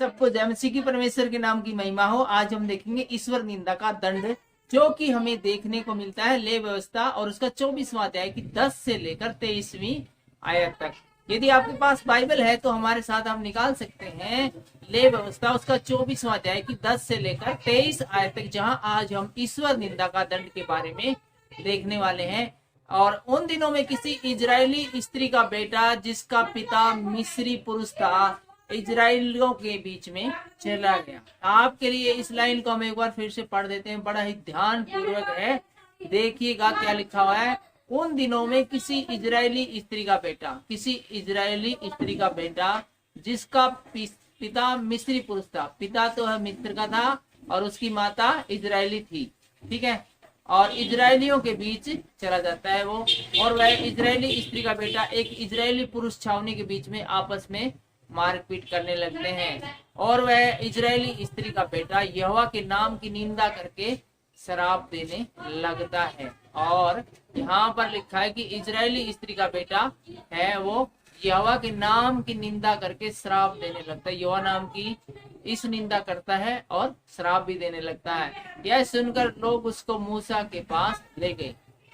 सबको जय मसीह की, परमेश्वर के नाम की महिमा हो। आज हम देखेंगे ईश्वर निंदा का दंड, जो कि हमें देखने को मिलता है ले व्यवस्था और उसका 24वां अध्याय की 10 से लेकर 23वीं आयत तक। यदि आपके पास बाइबल है तो हमारे साथ हम निकाल सकते हैं ले व्यवस्था उसका 24वां अध्याय की 10 से लेकर 23 आयत तक, जहां आज हम ईश्वर निंदा का दंड के बारे में देखने वाले हैं। और उन दिनों में किसी इजरायली स्त्री का बेटा, जिसका पिता मिस्री पुरुष था, इजराइलियों के बीच में चला गया। आपके लिए इस लाइन को हम एक बार फिर से पढ़ देते हैं, बड़ा ही ध्यान पूर्वक है, देखिएगा क्या लिखा हुआ है। उन दिनों में किसी इजरायली स्त्री का बेटा, किसी इजरायली स्त्री का बेटा जिसका पिता मिस्री पुरुष था, पिता तो है मिस्र का था और उसकी माता इजरायली थी, ठीक है, और इजरायलियों के बीच चला जाता है वो, और वह इजरायली स्त्री का बेटा एक इजरायली पुरुष छावनी के बीच में आपस में मारपीट करने लगते हैं, और वह इजरायली स्त्री का बेटा यहोवा के नाम की निंदा करके शराब देने लगता है। और यहाँ पर लिखा है कि इजरायली स्त्री का बेटा है वो यहोवा के नाम की निंदा करके शराब देने लगता है, यहोवा नाम की इस निंदा करता है और शराब भी देने लगता है। यह सुनकर लोग उसको मूसा के पास ले गए,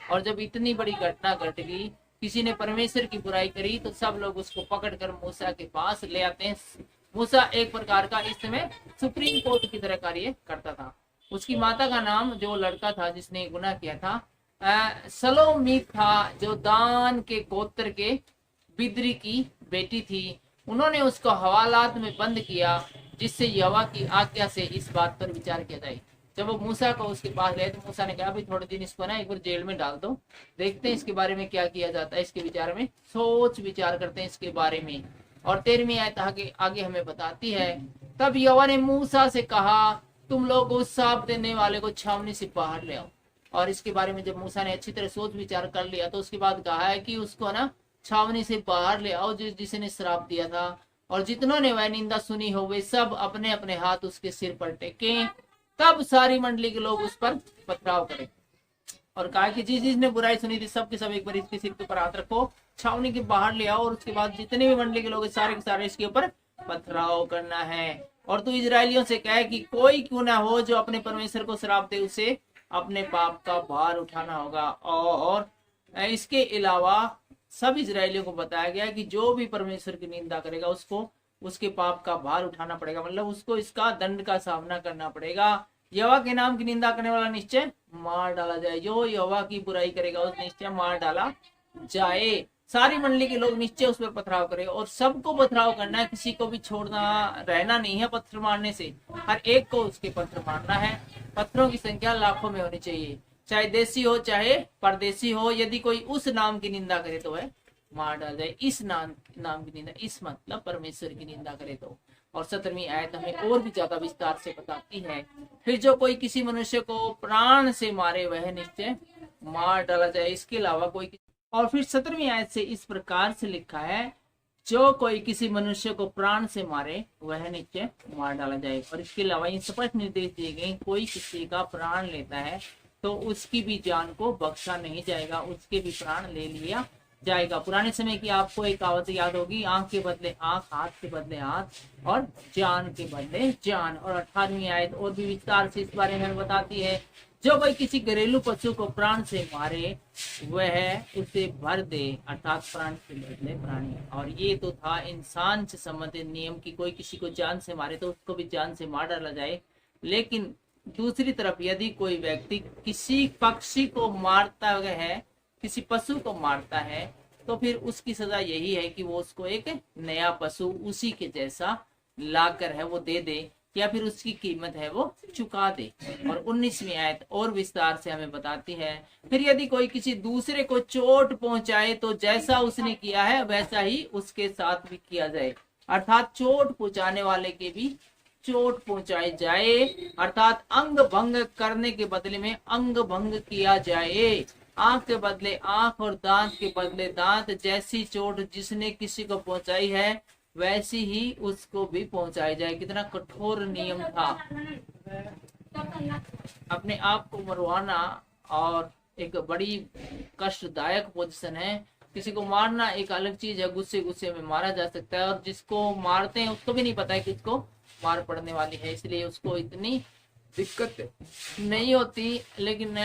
और जब इतनी बड़ी घटना घट गई, किसी ने परमेश्वर की बुराई करी, तो सब लोग उसको पकड़कर मूसा के पास ले आते हैं। मूसा एक प्रकार का इस समय सुप्रीम कोर्ट की तरह कार्य करता था। उसकी माता का नाम, जो लड़का था जिसने गुनाह किया था, सलोमीत था, जो दान के गोत्र के बिद्री की बेटी थी। उन्होंने उसको हवालात में बंद किया, जिससे यहोवा की आज्ञा से इस बात पर विचार किया जाए। जब वो मूसा को उसके पास गए तो मूसा ने कहा, भाई थोड़े दिन इसको ना एक बार जेल में डाल दो, देखते हैं इसके बारे में क्या किया जाता है, इसके विचार में सोच विचार करते हैं इसके बारे में। और 13वीं आयत आगे हमें बताती है, तब यहोवा ने मूसा से कहा, तुम लोग उस श्राप देने वाले को छावनी से बाहर ले आओ। और इसके बारे में जब मूसा ने अच्छी तरह सोच विचार कर लिया, तो उसके बाद कहा है कि उसको ना छावनी से बाहर ले आओ, जिसने श्राप दिया था, और जितनों ने वह निंदा सुनी हो वे सब अपने अपने हाथ उसके सिर पर टेके। तब सारी मंडली के लोग उस पर पथराव करें, और कहा कि जिसने बुराई सुनी थी सब के सब एक बार इसके सिर के ऊपर हाथ रखो, छावनी के बाहर ले आओ, और उसके बाद जितने भी मंडली के लोग सारे के सारे इसके ऊपर पथराव करना है। और तू इजरायलियों से कहे कि कोई क्यों ना हो जो अपने परमेश्वर को श्राप दे, उसे अपने पाप का भार उठाना होगा। और इसके अलावा सब इजरायलियों को बताया गया कि जो भी परमेश्वर की निंदा करेगा उसको उसके पाप का भार उठाना पड़ेगा, मतलब उसको इसका दंड का सामना करना पड़ेगा। यहोवा के नाम की निंदा करने वाला निश्चय मार डाला जाए, जो यहोवा की बुराई करेगा उस निश्चय मार डाला जाए। सारी मंडली के लोग निश्चय उस पर पथराव करे, और सबको पथराव करना है, किसी को भी छोड़ना रहना नहीं है पत्थर मारने से, हर एक को उसके पत्थर मारना है। पत्थरों की संख्या लाखों में होनी चाहिए, चाहे देसी हो चाहे परदेसी हो। यदि कोई उस नाम की निंदा करे तो वह मार डाल जाए। इस नाम की निंदा, इस मतलब परमेश्वर की निंदा करे तो। और 17वीं आयत हमें और भी ज्यादा विस्तार से बताती है, फिर जो कोई किसी मनुष्य को प्राण से मारे वह निश्चय मार डाला जाए। इसके अलावा कोई, और फिर 17वीं आयत से इस प्रकार से लिखा है, जो कोई किसी मनुष्य को प्राण से मारे वह निश्चय मार डाला जाए। और इसके अलावा ये स्पष्ट निर्देश दिए गए, कोई किसी का प्राण लेता है तो उसकी भी जान को बख्शा नहीं जाएगा, उसके भी प्राण ले लिया जाएगा। पुराने समय की आपको एक कहावत याद होगी, आंख के बदले आंख, हाथ के बदले हाथ, और जान के बदले जान। और 18वीं आयत और भी विस्तार से इस बारे में बताती है, जो कोई किसी घरेलू पशु को प्राण से मारे वह उसे भर दे, अर्थात प्राण के बदले प्राणी। और ये तो था इंसान से संबंधित नियम की, कोई किसी को जान से मारे तो उसको भी जान से मार डाला जाए। लेकिन दूसरी तरफ यदि कोई व्यक्ति किसी पक्षी को मारता है, किसी पशु को मारता है, तो फिर उसकी सजा यही है कि वो उसको एक नया पशु उसी के जैसा लाकर है वो दे दे, या फिर उसकी कीमत है वो चुका दे। और 19वीं आयत और विस्तार से हमें बताती है, फिर यदि कोई किसी दूसरे को चोट पहुंचाए तो जैसा उसने किया है वैसा ही उसके साथ भी किया जाए, अर्थात चोट पहुंचाने वाले के भी चोट पहुंचाई जाए, अर्थात अंग भंग करने के बदले में अंग भंग किया जाए। आंख के बदले आंख और दांत के बदले दांत, जैसी चोट जिसने किसी को पहुंचाई है वैसी ही उसको भी पहुंचाई जाए। कितना कठोर नियम था। अपने आप को मरवाना और एक बड़ी कष्टदायक पोजीशन है, किसी को मारना एक अलग चीज है, गुस्से गुस्से में मारा जा सकता है, और जिसको मारते हैं उसको भी नहीं पता है कि उसको मार पड़ने वाली है, इसलिए उसको इतनी दिक्कत नहीं होती। लेकिन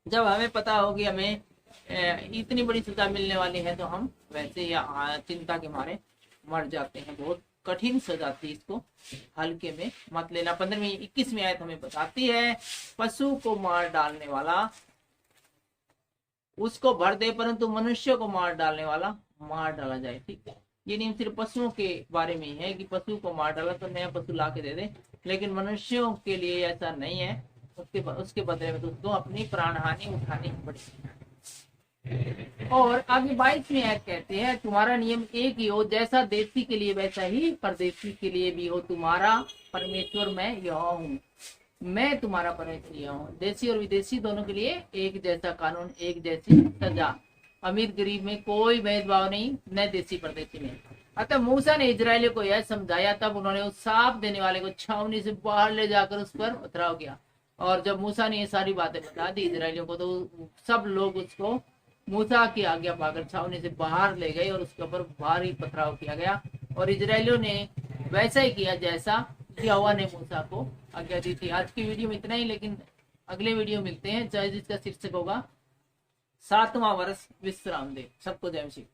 जब हमें पता होगी हमें इतनी बड़ी सजा मिलने वाली है तो हम वैसे ही चिंता के मारे मर जाते हैं। बहुत कठिन सजा थी, इसको हल्के में मत लेना। 15वीं 21वीं आयत हमें बताती है, पशु को मार डालने वाला उसको भर दे, परंतु मनुष्य को मार डालने वाला मार डाला जाए। ठीक है, ये नियम सिर्फ पशुओं के बारे में ही है कि पशु को मार डाला तो नया पशु ला के दे दे, लेकिन मनुष्यों के लिए ऐसा नहीं है। उसके बदले में उसको अपनी प्राण हानि उठानी पड़ेगी। और आगे 22वीं आयत कहते हैं, तुम्हारा नियम एक ही हो, जैसा देशी के लिए वैसा ही परदेशी के लिए भी हो। तुम्हारा परमेश्वर मैं यहोवा हूँ, मैं तुम्हारा परमेश्वर यहोवा हूँ। देशी और विदेशी दोनों के लिए एक जैसा कानून, एक जैसी सजा। अमीर गरीब में कोई भेदभाव नहीं, न देशी परदेशी में। अतः मूसा ने इजरायलियों को यह समझाया, तब उन्होंने उस साफ देने वाले को छावनी से बाहर ले जाकर उस पर पथराव किया। और जब मूसा ने ये सारी बातें बता दी इजरायलियों को, तो सब लोग उसको मूसा की आज्ञा पाकर छावनी से बाहर ले गए और उसके ऊपर भारी पथराव किया गया। और इजरायलियों ने वैसा ही किया जैसा यहोवा ने मूसा को आज्ञा दी थी। आज की वीडियो में इतना ही, लेकिन अगले वीडियो मिलते हैं, जिसका शीर्षक होगा 7वां वर्ष विश्राम दे। सबको जय मसीह।